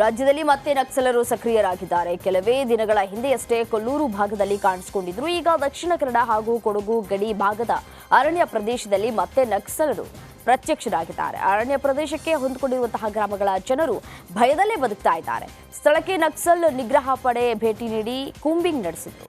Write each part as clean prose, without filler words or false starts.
ರಾಜ್ಯದಲ್ಲಿ ಮತ್ತೆ ನಕ್ಸಲರು ಸಕ್ರಿಯರಾಗಿದ್ದಾರೆ. ಕೆಲವೇ ದಿನಗಳ ಹಿಂದೆಯಷ್ಟೇ ಕೊಲ್ಲೂರು ಭಾಗದಲ್ಲಿ ಕಾಣಿಸಿಕೊಂಡಿದ್ರು. ಈಗ ದಕ್ಷಿಣ ಕನ್ನಡ ಹಾಗೂ ಕೊಡಗು ಗಡಿ ಭಾಗದ ಅರಣ್ಯ ಪ್ರದೇಶದಲ್ಲಿ ಮತ್ತೆ ನಕ್ಸಲರು ಪ್ರತ್ಯಕ್ಷರಾಗಿದ್ದಾರೆ. ಅರಣ್ಯ ಪ್ರದೇಶಕ್ಕೆ ಹೊಂದಿಕೊಂಡಿರುವಂತಹ ಗ್ರಾಮಗಳ ಜನರು ಭಯದಲ್ಲೇ ಬದುಕ್ತಾ ಇದ್ದಾರೆ. ಸ್ಥಳಕ್ಕೆ ನಕ್ಸಲ್ ನಿಗ್ರಹ ಪಡೆ ಭೇಟಿ ನೀಡಿ ಕೂಂಬಿಂಗ್ ನಡೆಸಿತು.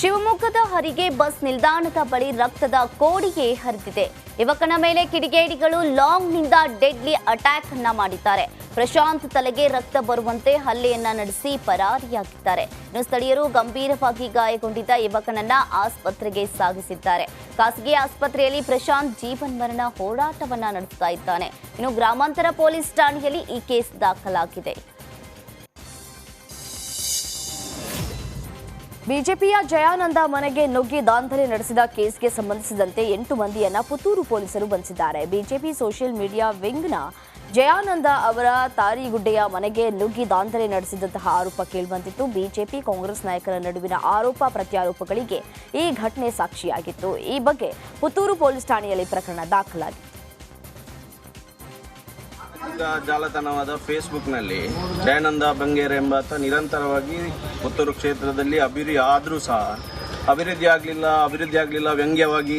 ಶಿವಮೊಗ್ಗದ ಹರಿಗೆ ಬಸ್ ನಿಲ್ದಾಣದ ಬಳಿ ರಕ್ತದ ಕೋಡಿಗೆ ಹರಿದಿದೆ. ಯುವಕನ ಮೇಲೆ ಕಿಡಿಗೇಡಿಗಳು ಲಾಂಗ್ನಿಂದ ಡೆಡ್ಲಿ ಅಟ್ಯಾಕ್ ಅನ್ನ ಮಾಡಿದ್ದಾರೆ. ಪ್ರಶಾಂತ್ ತಲೆಗೆ ರಕ್ತ ಬರುವಂತೆ ಹಲ್ಲೆಯನ್ನ ನಡೆಸಿ ಪರಾರಿಯಾಗಿದ್ದಾರೆ. ಇನ್ನು ಸ್ಥಳೀಯರು ಗಂಭೀರವಾಗಿ ಗಾಯಗೊಂಡಿದ್ದ ಯುವಕನನ್ನ ಆಸ್ಪತ್ರೆಗೆ ಸಾಗಿಸಿದ್ದಾರೆ. ಖಾಸಗಿ ಆಸ್ಪತ್ರೆಯಲ್ಲಿ ಪ್ರಶಾಂತ್ ಜೀವನ್ ಮರಣ ಹೋರಾಟವನ್ನ ನಡೆಸ್ತಾ ಇದ್ದಾನೆ. ಇನ್ನು ಗ್ರಾಮಾಂತರ ಪೊಲೀಸ್ ಠಾಣೆಯಲ್ಲಿ ಈ ಕೇಸ್ ದಾಖಲಾಗಿದೆ. ಬಿಜೆಪಿಯ ಜಯಾನಂದ ಮನೆಗೆ ನುಗ್ಗಿ ದಾಂಧಲೆ ನಡೆಸಿದ ಕೇಸ್ಗೆ ಸಂಬಂಧಿಸಿದಂತೆ 8 ಮಂದಿಯನ್ನ ಪುತ್ತೂರು ಪೊಲೀಸರು ಬಂಧಿಸಿದ್ದಾರೆ. ಬಿಜೆಪಿ ಸೋಷಿಯಲ್ ಮೀಡಿಯಾ ವಿಂಗ್ನ ಜಯಾನಂದ ಅವರ ತಾರಿಗುಡ್ಡೆಯ ಮನೆಗೆ ನುಗ್ಗಿ ದಾಂಧಲೆ ನಡೆಸಿದಂತಹ ಆರೋಪ ಕೇಳಿಬಂದಿತ್ತು. ಬಿಜೆಪಿ ಕಾಂಗ್ರೆಸ್ ನಾಯಕರ ನಡುವಿನ ಆರೋಪ ಪ್ರತ್ಯಾರೋಪಗಳಿಗೆ ಈ ಘಟನೆ ಸಾಕ್ಷಿಯಾಗಿತ್ತು. ಈ ಬಗ್ಗೆ ಪುತ್ತೂರು ಪೊಲೀಸ್ ಠಾಣೆಯಲ್ಲಿ ಪ್ರಕರಣ ದಾಖಲಾಗಿತ್ತು. ಜಾಲತಾಣವಾದ ಫೇಸ್ಬುಕ್ನಲ್ಲಿ ಜಯಾನಂದ ಬಂಗೇರ್ ಎಂಬಾತ ನಿರಂತರವಾಗಿ ಪುತ್ತೂರು ಕ್ಷೇತ್ರದಲ್ಲಿ ಆದರೂ ಸಹ ಅಭಿವೃದ್ಧಿ ಆಗಲಿಲ್ಲ ವ್ಯಂಗ್ಯವಾಗಿ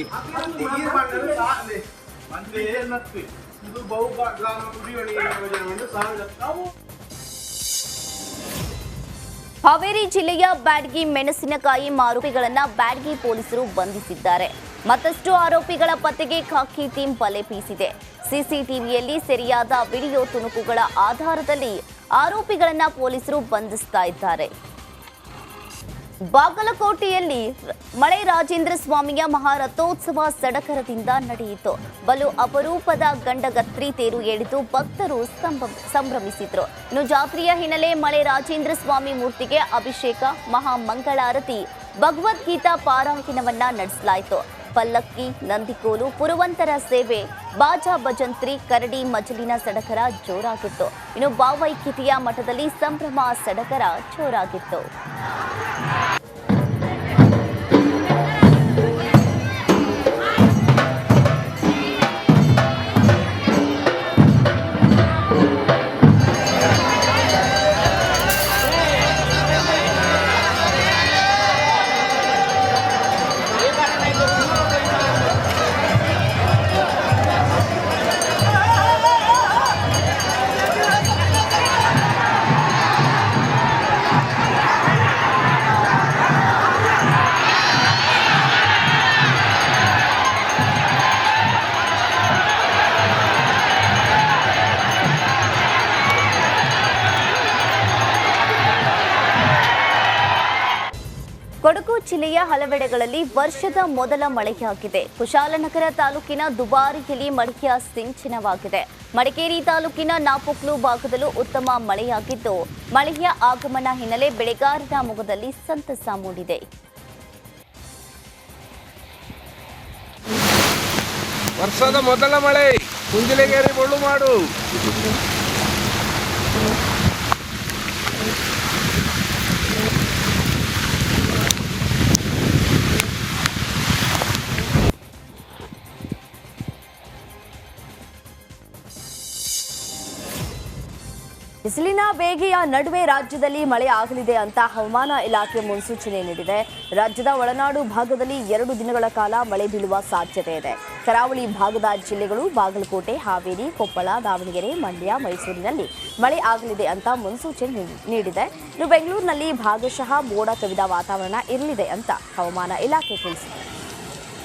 ಹಾವೇರಿ ಜಿಲ್ಲೆಯ ಬ್ಯಾಡಗಿ ಮೆಣಸಿನಕಾಯಿ ಮಾರುಕಟ್ಟೆಗಳನ್ನ ಬ್ಯಾಡಗಿ ಪೊಲೀಸರು ಬಂಧಿಸಿದ್ದಾರೆ. ಮತ್ತಷ್ಟು ಆರೋಪಿಗಳ ಪತ್ತೆಗೆ ಖಾಕಿ ಟೀಮ್ ಬಲೆ ಬೀಸಿದೆ. ಸಿಸಿಟಿವಿಯಲ್ಲಿ ಸೆರೆಯಾದ ವಿಡಿಯೋ ತುಣುಕುಗಳ ಆಧಾರದಲ್ಲಿ ಆರೋಪಿಗಳನ್ನ ಪೊಲೀಸರು ಬಂಧಿಸ್ತಾ ಇದ್ದಾರೆ. ಬಾಗಲಕೋಟೆಯಲ್ಲಿ ಮಳೆ ರಾಜೇಂದ್ರ ಸ್ವಾಮಿಯ ಮಹಾರಥೋತ್ಸವ ಸಡಗರದಿಂದ ನಡೆಯಿತು. ಬಲು ಅಪರೂಪದ ಗಂಡಗತ್ರಿ ತೇರು ಎಳೆದು ಭಕ್ತರು ಸಂಭ್ರಮಿಸಿದ್ರು. ಇನ್ನು ಜಾತ್ರೆಯ ಹಿನ್ನೆಲೆ ಮಳೆ ರಾಜೇಂದ್ರ ಸ್ವಾಮಿ ಮೂರ್ತಿಗೆ ಅಭಿಷೇಕ, ಮಹಾಮಂಗಳಾರತಿ, ಭಗವದ್ಗೀತಾ ಪಾರಾಯಣವನ್ನ ನಡೆಸಲಾಯಿತು. ಪಲ್ಲಕ್ಕಿ, ನಂದಿಕೋಲು, ಪುರವಂತರ ಸೇವೆ, ಬಾಜಾ ಭಜಂತ್ರಿ, ಕರಡಿ ಮಜಲಿನ ಸಡಗರ ಜೋರಾಗಿತ್ತು. ಇನ್ನು ಭಾವೈಕ್ಯತೆಯ ಮಠದಲ್ಲಿ ಸಂಭ್ರಮ ಸಡಗರ ಜೋರಾಗಿತ್ತು. ಕೊಡಗು ಜಿಲ್ಲೆಯ ಹಲವೆಡೆಗಳಲ್ಲಿ ವರ್ಷದ ಮೊದಲ ಮಳೆಯಾಗಿದೆ. ಕುಶಾಲನಗರ ತಾಲೂಕಿನ ದುಬಾರಿಯಲ್ಲಿ ಮಳೆಯ ಸಿಂಚನವಾಗಿದೆ. ಮಡಿಕೇರಿ ತಾಲೂಕಿನ ನಾಪೊಕ್ಲು ಭಾಗದಲ್ಲೂ ಉತ್ತಮ ಮಳೆಯಾಗಿದ್ದು, ಮಳೆಯ ಆಗಮನ ಹಿನ್ನೆಲೆ ಬೆಳೆಗಾರರ ಮೊಗದಲ್ಲಿ ಸಂತಸ ಮೂಡಿದೆ. ವರ್ಷದ ಮೊದಲ ಮಳೆ ಕುಂಜಿಲಗೇರಿ ಬೊಳ್ಳುಮಾಡು. ಬಿಸಿಲಿನ ಬೇಗೆಯ ನಡುವೆ ರಾಜ್ಯದಲ್ಲಿ ಮಳೆ ಆಗಲಿದೆ ಅಂತ ಹವಾಮಾನ ಇಲಾಖೆ ಮುನ್ಸೂಚನೆ ನೀಡಿದೆ. ರಾಜ್ಯದ ಒಳನಾಡು ಭಾಗದಲ್ಲಿ 2 ದಿನಗಳ ಕಾಲ ಮಳೆ ಬೀಳುವ ಸಾಧ್ಯತೆ ಇದೆ. ಕರಾವಳಿ ಭಾಗದ ಜಿಲ್ಲೆಗಳು ಬಾಗಲಕೋಟೆ, ಹಾವೇರಿ, ಕೊಪ್ಪಳ, ದಾವಣಗೆರೆ, ಮಂಡ್ಯ, ಮೈಸೂರಿನಲ್ಲಿ ಮಳೆ ಆಗಲಿದೆ ಅಂತ ಮುನ್ಸೂಚನೆ ನೀಡಿದೆ. ಇನ್ನು ಬೆಂಗಳೂರಿನಲ್ಲಿ ಭಾಗಶಃ ಮೋಡ ಕವಿದ ವಾತಾವರಣ ಇರಲಿದೆ ಅಂತ ಹವಾಮಾನ ಇಲಾಖೆ ತಿಳಿಸಿದೆ.